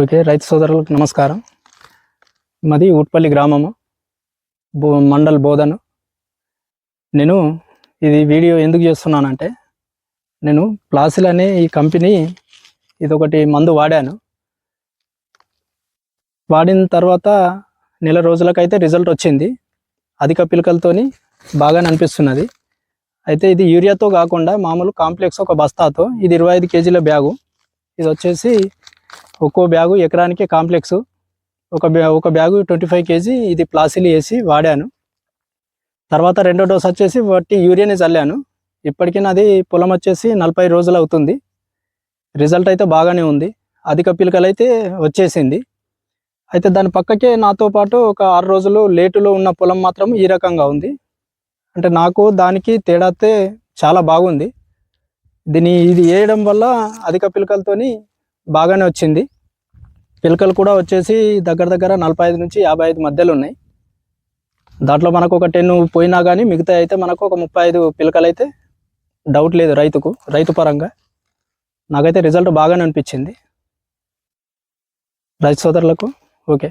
Okay, రైతు సోదరులకు నమస్కారం. మాది ఊట్పల్లి గ్రామము, మండల్ బోధను. నేను ఇది వీడియో ఎందుకు చేస్తున్నానంటే, నేను ప్లాసిల్ అనే ఈ కంపెనీ ఇదొకటి మందు వాడాను. వాడిన తర్వాత నెల రోజులకైతే రిజల్ట్ వచ్చింది. అధిక పిలకలతోని బాగానే అనిపిస్తున్నది. అయితే ఇది యూరియాతో కాకుండా మామూలు కాంప్లెక్స్ ఒక బస్తాతో, ఇది 25 కేజీల బ్యాగు. ఇది వచ్చేసి ఒక్కో బ్యాగు ఎకరానికి కాంప్లెక్స్ ఒక బ్యాగు 25 కేజీ ఇది ప్లాసిల్ వేసి వాడాను. తర్వాత రెండో డోస్ వచ్చేసి వట్టి యూరియాని చల్లాను. ఇప్పటికీ నాది పొలం వచ్చేసి 40 రోజులు అవుతుంది. రిజల్ట్ అయితే బాగానే ఉంది. అధిక పిలకలు అయితే వచ్చేసింది. అయితే దాని పక్కకే నాతో పాటు ఒక 6 రోజులు లేటులో ఉన్న పొలం మాత్రం ఈ రకంగా ఉంది. అంటే నాకు దానికి తేడా అయితే చాలా బాగుంది. ఇది వేయడం వల్ల అధిక పిలకలతోని బాగానే వచ్చింది. పిలకలు కూడా వచ్చేసి దగ్గర 45 నుంచి 55 మధ్యలో ఉన్నాయి. దాంట్లో మనకు ఒక 10 పోయినా కానీ మిగతా అయితే మనకు ఒక 35 పిలకలు అయితే డౌట్ లేదు రైతు పరంగా. నాకైతే రిజల్ట్ బాగానే అనిపించింది. రైతు సోదరులకు ఓకే.